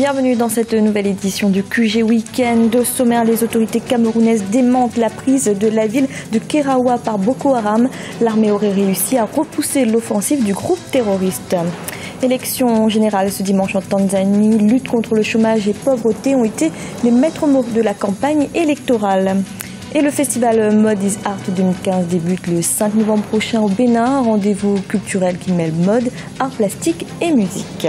Bienvenue dans cette nouvelle édition du QG Week-end. Au sommaire, les autorités camerounaises démentent la prise de la ville de Kerawa par Boko Haram. L'armée aurait réussi à repousser l'offensive du groupe terroriste. Élection générale ce dimanche en Tanzanie. Lutte contre le chômage et pauvreté ont été les maîtres mots de la campagne électorale. Et le festival Mode is Art 2015 débute le 5 novembre prochain au Bénin. Un rendez-vous culturel qui mêle mode, art plastique et musique.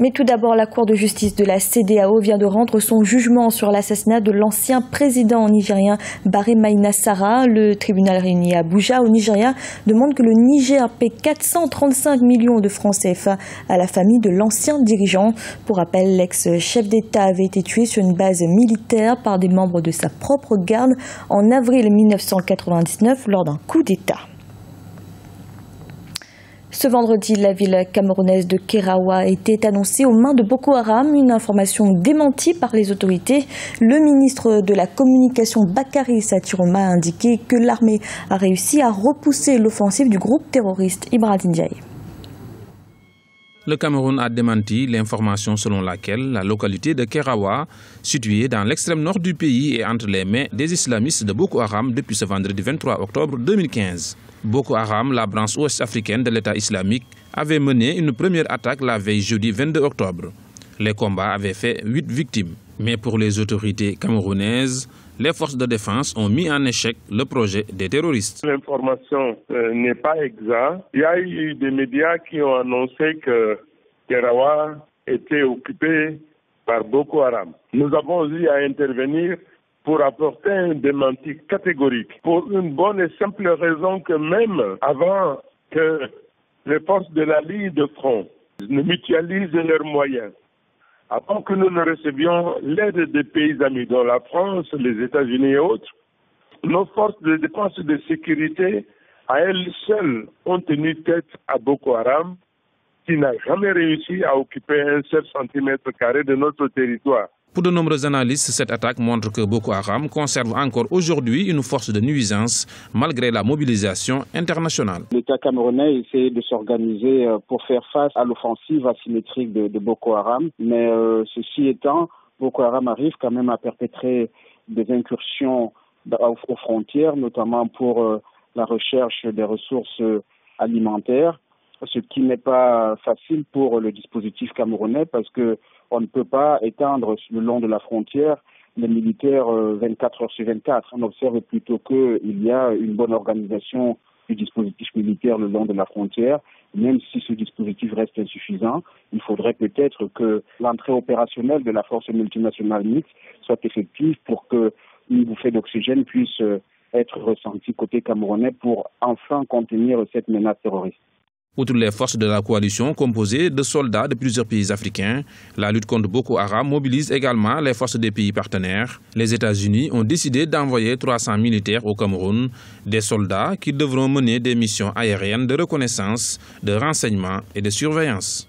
Mais tout d'abord, la Cour de justice de la CEDEAO vient de rendre son jugement sur l'assassinat de l'ancien président nigérien Baré Maïna Sara. Le tribunal réuni à Abuja, au Nigeria, demande que le Niger paie 435 millions de francs CFA à la famille de l'ancien dirigeant. Pour rappel, l'ex-chef d'État avait été tué sur une base militaire par des membres de sa propre garde en avril 1999 lors d'un coup d'État. Ce vendredi, la ville camerounaise de Kerawa était annoncée aux mains de Boko Haram, une information démentie par les autorités. Le ministre de la Communication Bakary Satiroma a indiqué que l'armée a réussi à repousser l'offensive du groupe terroriste Ibrahim Ndiaye. Le Cameroun a démenti l'information selon laquelle la localité de Kerawa, située dans l'extrême nord du pays, est entre les mains des islamistes de Boko Haram depuis ce vendredi 23 octobre 2015. Boko Haram, la branche ouest-africaine de l'État islamique, avait mené une première attaque la veille jeudi 22 octobre. Les combats avaient fait 8 victimes. Mais pour les autorités camerounaises, les forces de défense ont mis en échec le projet des terroristes. L'information n'est pas exacte. Il y a eu des médias qui ont annoncé que Kerawa était occupé par Boko Haram. Nous avons eu à intervenir pour apporter un démenti catégorique, pour une bonne et simple raison que même avant que les forces de la ligne de front ne mutualisent leurs moyens, avant que nous ne recevions l'aide des pays amis, dont la France, les États-Unis et autres, nos forces de défense et de sécurité, à elles seules, ont tenu tête à Boko Haram, qui n'a jamais réussi à occuper un seul centimètre carré de notre territoire. Pour de nombreux analystes, cette attaque montre que Boko Haram conserve encore aujourd'hui une force de nuisance malgré la mobilisation internationale. L'État camerounais essaie de s'organiser pour faire face à l'offensive asymétrique de Boko Haram. Mais ceci étant, Boko Haram arrive quand même à perpétrer des incursions aux frontières, notamment pour la recherche des ressources alimentaires, ce qui n'est pas facile pour le dispositif camerounais parce que on ne peut pas étendre le long de la frontière les militaires 24 heures sur 24. On observe plutôt qu'il y a une bonne organisation du dispositif militaire le long de la frontière. Même si ce dispositif reste insuffisant, il faudrait peut-être que l'entrée opérationnelle de la force multinationale mixte soit effective pour qu'une bouffée d'oxygène puisse être ressentie côté camerounais pour enfin contenir cette menace terroriste. Outre les forces de la coalition composées de soldats de plusieurs pays africains, la lutte contre Boko Haram mobilise également les forces des pays partenaires. Les États-Unis ont décidé d'envoyer 300 militaires au Cameroun, des soldats qui devront mener des missions aériennes de reconnaissance, de renseignement et de surveillance.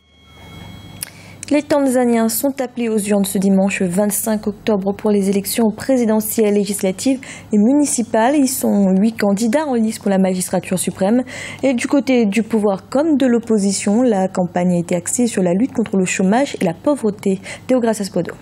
Les Tanzaniens sont appelés aux urnes ce dimanche 25 octobre pour les élections présidentielles, législatives et municipales. Ils sont 8 candidats en lice pour la magistrature suprême. Et du côté du pouvoir comme de l'opposition, la campagne a été axée sur la lutte contre le chômage et la pauvreté. Théogracias Podo.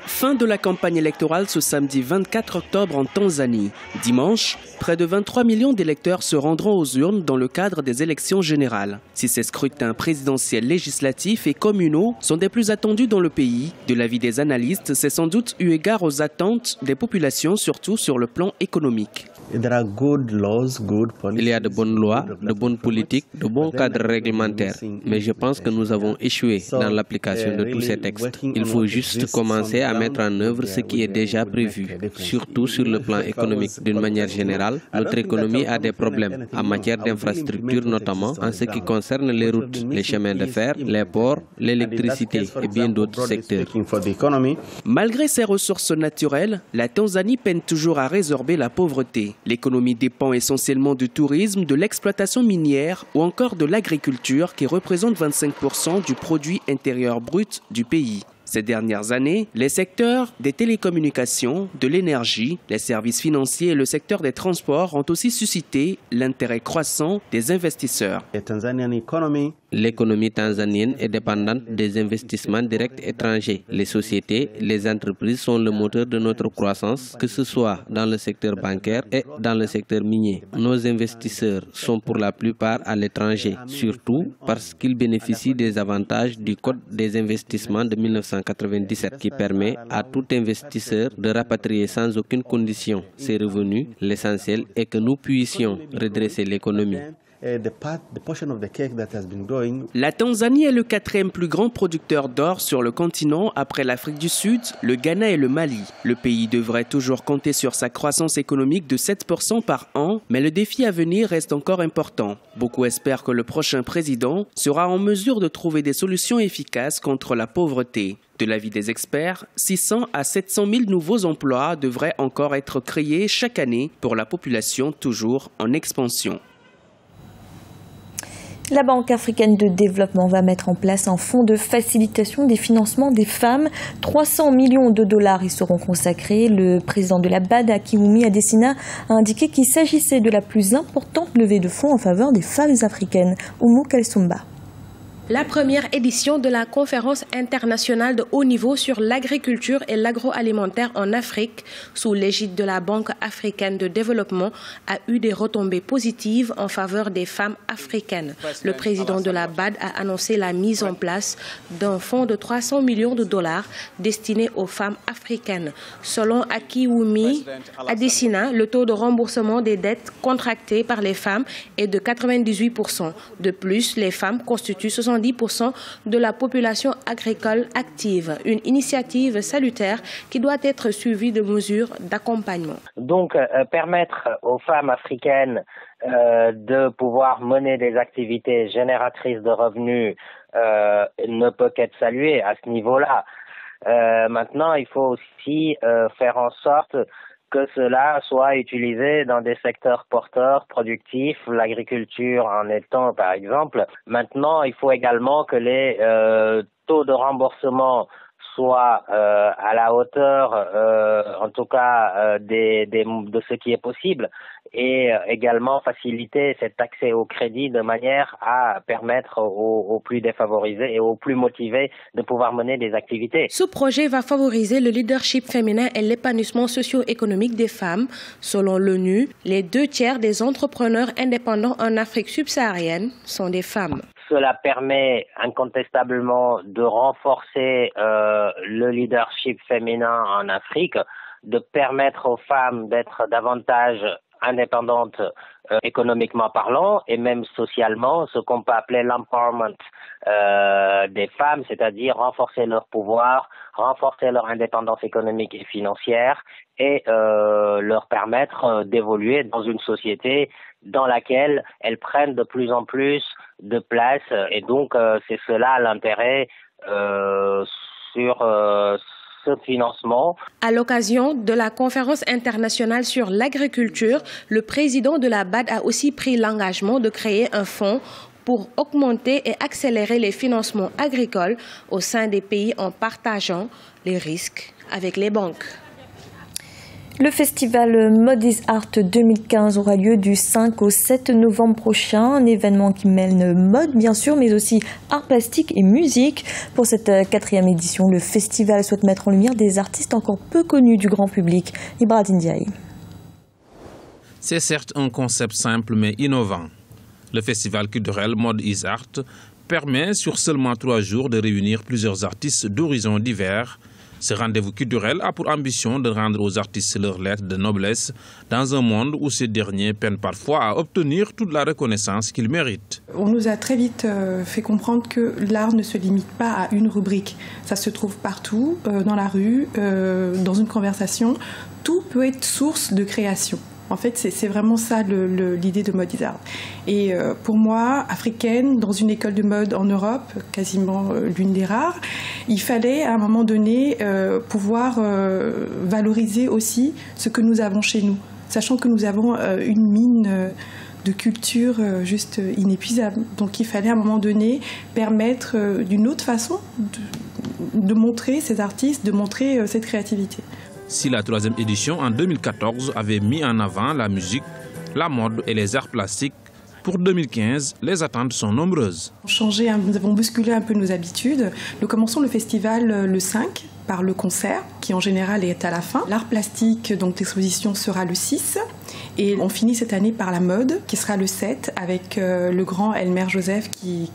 Fin de la campagne électorale ce samedi 24 octobre en Tanzanie. Dimanche, près de 23 millions d'électeurs se rendront aux urnes dans le cadre des élections générales. Si ces scrutins présidentiels, législatifs et communaux sont des plus attendus dans le pays, de l'avis des analystes, c'est sans doute eu égard aux attentes des populations, surtout sur le plan économique. Il y a de bonnes lois, de bonnes politiques, de bons cadres réglementaires. Mais je pense que nous avons échoué dans l'application de tous ces textes. Il faut juste commencer à mettre en œuvre ce qui est déjà prévu. Surtout sur le plan économique. D'une manière générale, notre économie a des problèmes en matière d'infrastructures, notamment en ce qui concerne les routes, les chemins de fer, les ports, l'électricité et bien d'autres secteurs. Malgré ses ressources naturelles, la Tanzanie peine toujours à résorber la pauvreté. L'économie dépend essentiellement du tourisme, de l'exploitation minière ou encore de l'agriculture qui représente 25% du produit intérieur brut du pays. Ces dernières années, les secteurs des télécommunications, de l'énergie, les services financiers et le secteur des transports ont aussi suscité l'intérêt croissant des investisseurs. L'économie tanzanienne est dépendante des investissements directs étrangers. Les sociétés, les entreprises sont le moteur de notre croissance, que ce soit dans le secteur bancaire et dans le secteur minier. Nos investisseurs sont pour la plupart à l'étranger, surtout parce qu'ils bénéficient des avantages du Code des investissements de 1997 qui permet à tout investisseur de rapatrier sans aucune condition ses revenus. L'essentiel est que nous puissions redresser l'économie. La Tanzanie est le 4e plus grand producteur d'or sur le continent après l'Afrique du Sud, le Ghana et le Mali. Le pays devrait toujours compter sur sa croissance économique de 7% par an, mais le défi à venir reste encore important. Beaucoup espèrent que le prochain président sera en mesure de trouver des solutions efficaces contre la pauvreté. De l'avis des experts, 600 à 700 000 nouveaux emplois devraient encore être créés chaque année pour la population toujours en expansion. La Banque africaine de développement va mettre en place un fonds de facilitation des financements des femmes. 300 millions de dollars y seront consacrés. Le président de la BAD, Akimoumi Adesina, a indiqué qu'il s'agissait de la plus importante levée de fonds en faveur des femmes africaines. Oumou Kalsumba. La première édition de la conférence internationale de haut niveau sur l'agriculture et l'agroalimentaire en Afrique, sous l'égide de la Banque africaine de développement, a eu des retombées positives en faveur des femmes africaines. Le président de la BAD a annoncé la mise en place d'un fonds de 300 millions de dollars destiné aux femmes africaines. Selon Akimoumi Adesina, le taux de remboursement des dettes contractées par les femmes est de 98%. De plus, les femmes constituent 70% de la population agricole active. Une initiative salutaire qui doit être suivie de mesures d'accompagnement. Donc, permettre aux femmes africaines de pouvoir mener des activités génératrices de revenus ne peut qu'être salué à ce niveau-là. Maintenant, il faut aussi faire en sorte que cela soit utilisé dans des secteurs porteurs, productifs, l'agriculture en étant par exemple. Maintenant, il faut également que les taux de remboursement soient à la hauteur, en tout cas, de ce qui est possible, et également faciliter cet accès au crédit de manière à permettre aux plus défavorisés et aux plus motivés de pouvoir mener des activités. Ce projet va favoriser le leadership féminin et l'épanouissement socio-économique des femmes. Selon l'ONU, les 2/3 des entrepreneurs indépendants en Afrique subsaharienne sont des femmes. Cela permet incontestablement de renforcer le leadership féminin en Afrique, de permettre aux femmes d'être davantage indépendantes économiquement parlant et même socialement, ce qu'on peut appeler l'empowerment des femmes, c'est-à-dire renforcer leur pouvoir, renforcer leur indépendance économique et financière et leur permettre d'évoluer dans une société dans laquelle elles prennent de plus en plus de place et donc c'est cela l'intérêt sur ce financement. À l'occasion de la conférence internationale sur l'agriculture, le président de la BAD a aussi pris l'engagement de créer un fonds pour augmenter et accélérer les financements agricoles au sein des pays en partageant les risques avec les banques. Le festival Mode is Art 2015 aura lieu du 5 au 7 novembre prochain, un événement qui mêle mode bien sûr, mais aussi art plastique et musique. Pour cette 4e édition, le festival souhaite mettre en lumière des artistes encore peu connus du grand public. Ibrahim Ndiaye. C'est certes un concept simple mais innovant. Le festival culturel Mode is Art permet sur seulement 3 jours de réunir plusieurs artistes d'horizons divers. Ce rendez-vous culturel a pour ambition de rendre aux artistes leur lettre de noblesse dans un monde où ces derniers peinent parfois à obtenir toute la reconnaissance qu'ils méritent. On nous a très vite fait comprendre que l'art ne se limite pas à une rubrique. Ça se trouve partout, dans la rue, dans une conversation. Tout peut être source de création. En fait, c'est vraiment ça l'idée de Mode is Art. Et pour moi, africaine, dans une école de mode en Europe, quasiment l'une des rares, il fallait à un moment donné pouvoir valoriser aussi ce que nous avons chez nous, sachant que nous avons une mine de culture juste inépuisable. Donc il fallait à un moment donné permettre d'une autre façon de montrer ces artistes, de montrer cette créativité. Si la 3e édition en 2014 avait mis en avant la musique, la mode et les arts plastiques, Pour 2015, les attentes sont nombreuses. Nous avons bousculé un peu nos habitudes. Nous commençons le festival le 5 par le concert, qui en général est à la fin. L'art plastique, donc l'exposition sera le 6. Et on finit cette année par la mode, qui sera le 7, avec le grand Elmer Joseph qui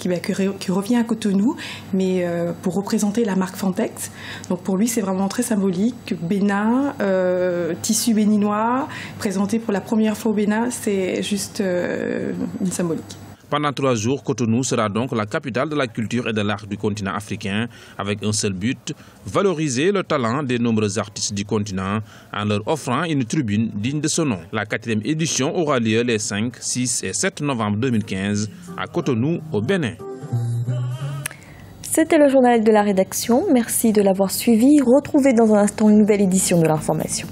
revient à Cotonou, mais pour représenter la marque Fantex. Donc pour lui, c'est vraiment très symbolique. Bénin, tissu béninois, présenté pour la première fois au Bénin, c'est juste une symbolique. Pendant 3 jours, Cotonou sera donc la capitale de la culture et de l'art du continent africain, avec un seul but, valoriser le talent des nombreux artistes du continent en leur offrant une tribune digne de ce nom. La 4e édition aura lieu les 5, 6 et 7 novembre 2015 à Cotonou, au Bénin. C'était le journal de la rédaction. Merci de l'avoir suivi. Retrouvez dans un instant une nouvelle édition de l'information.